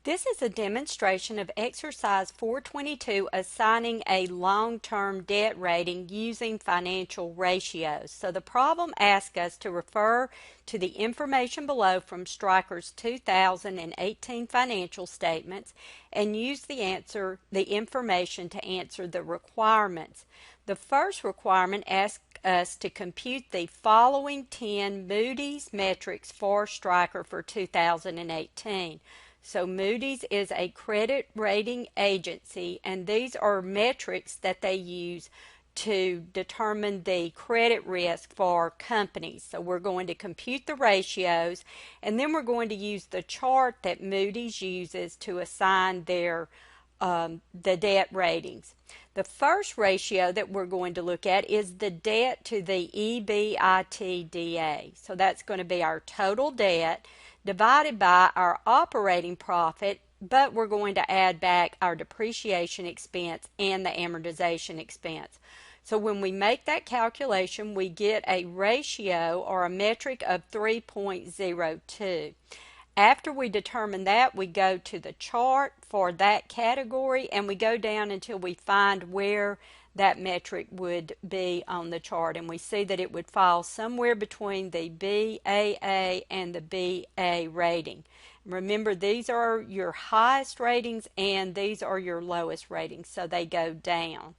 This is a demonstration of exercise 422 assigning a long-term debt rating using financial ratios. So the problem asks us to refer to the information below from Stryker's 2018 financial statements and use the information to answer the requirements. The first requirement asks us to compute the following 10 Moody's metrics for Stryker for 2018. So Moody's is a credit rating agency, and these are metrics that they use to determine the credit risk for companies. So we're going to compute the ratios, and then we're going to use the chart that Moody's uses to assign their the debt ratings. The first ratio that we're going to look at is the debt to the EBITDA. So that's going to be our total debt divided by our operating profit, but we're going to add back our depreciation expense and the amortization expense. So when we make that calculation, we get a ratio or a metric of 3.02. After we determine that, we go to the chart for that category and we go down until we find where that metric would be on the chart, and we see that it would fall somewhere between the BAA and the BA rating. Remember, these are your highest ratings and these are your lowest ratings, so they go down.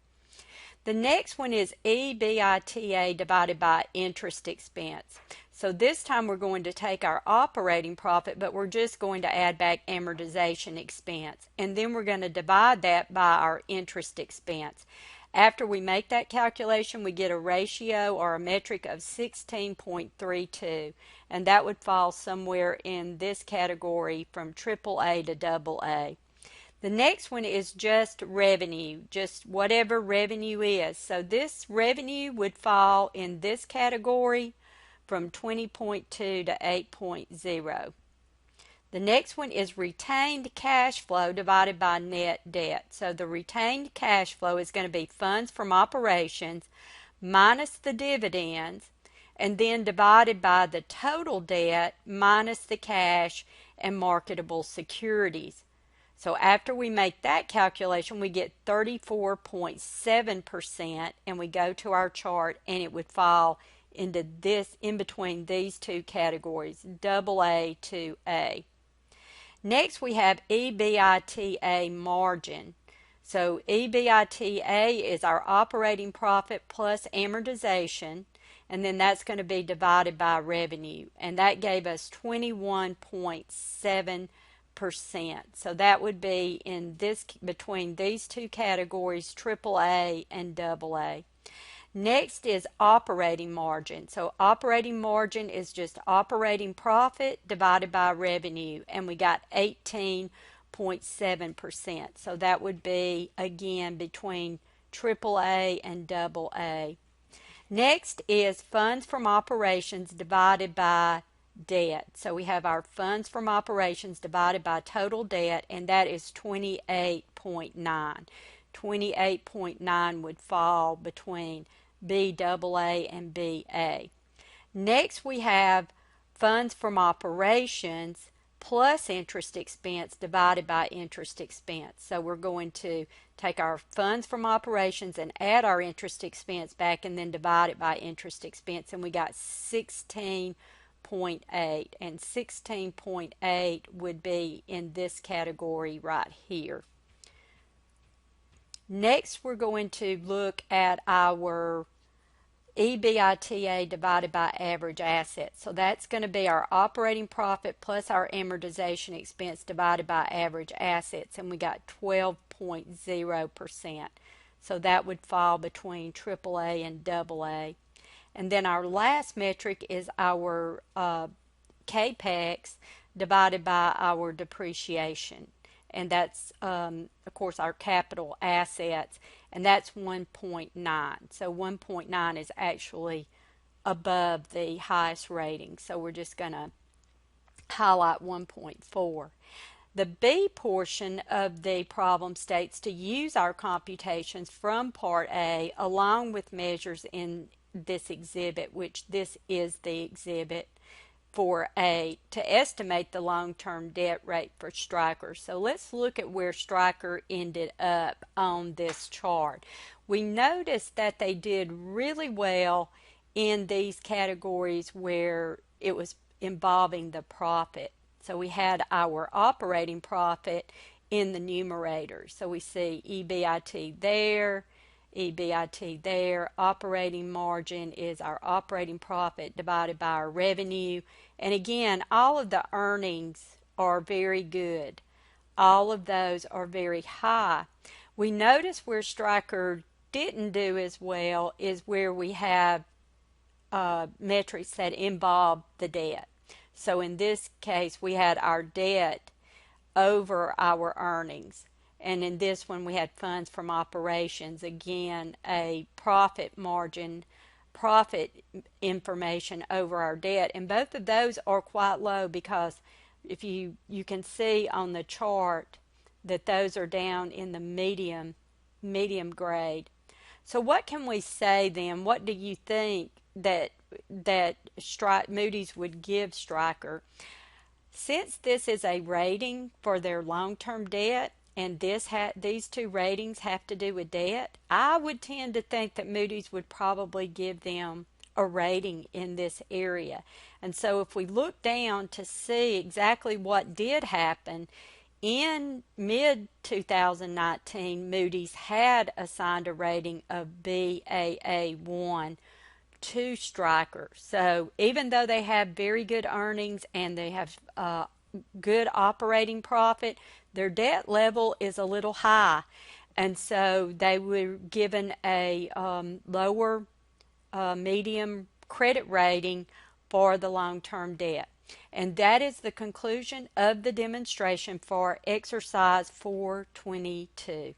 The next one is EBITDA divided by interest expense. So this time we're going to take our operating profit, but we're just going to add back amortization expense. And then we're going to divide that by our interest expense. After we make that calculation, we get a ratio or a metric of 16.32. And that would fall somewhere in this category from AAA to AA. The next one is just revenue, just whatever revenue is. So this revenue would fall in this category from 20.2 to 8.0. The next one is retained cash flow divided by net debt. So the retained cash flow is going to be funds from operations minus the dividends and then divided by the total debt minus the cash and marketable securities. So after we make that calculation, we get 34.7%, and we go to our chart and it would fall into this in between these two categories, AA to A. Next we have Ebita margin. So Ebita is our operating profit plus amortization, and then that's going to be divided by revenue, and that gave us 21.7%. So that would be in this between these two categories, AAA and AA. Next is operating margin. So operating margin is just operating profit divided by revenue, and we got 18.7%. So that would be again between AAA and AA. Next is funds from operations divided by debt. So we have our funds from operations divided by total debt, and that is 28.9. 28.9 would fall between BAA and BA. Next we have funds from operations plus interest expense divided by interest expense. So we're going to take our funds from operations and add our interest expense back and then divide it by interest expense, and we got 16.8, and 16.8 would be in this category right here. Next we're going to look at our Ebita divided by average assets. So that's going to be our operating profit plus our amortization expense divided by average assets, and we got 12.0%. So that would fall between AAA and AA. And then our last metric is our CAPEX divided by our depreciation, and that's of course our capital assets, and that's 1.9. So 1.9 is actually above the highest rating, so we're just going to highlight 1.4. The B portion of the problem states to use our computations from Part A along with measures in this exhibit, which this is the exhibit to estimate the long-term debt rate for Stryker. So let's look at where Stryker ended up on this chart. We noticed that they did really well in these categories where it was involving the profit. So we had our operating profit in the numerator. So we see EBIT there, EBIT there. Operating margin is our operating profit divided by our revenue. And again, all of the earnings are very good. All of those are very high. We notice where Stryker didn't do as well is where we have metrics that involve the debt. So in this case, we had our debt over our earnings. And in this one, we had funds from operations. Again, a profit margin, profit information over our debt. And both of those are quite low because if you can see on the chart that those are down in the medium grade. So what can we say then? What do you think that Moody's would give Stryker? Since this is a rating for their long-term debt, and these two ratings have to do with debt, I would tend to think that Moody's would probably give them a rating in this area. And so if we look down to see exactly what did happen, in mid-2019, Moody's had assigned a rating of Baa1 to Stryker. So even though they have very good earnings and they have good operating profit, their debt level is a little high. And so they were given a lower medium credit rating for the long-term debt. And that is the conclusion of the demonstration for exercise 422.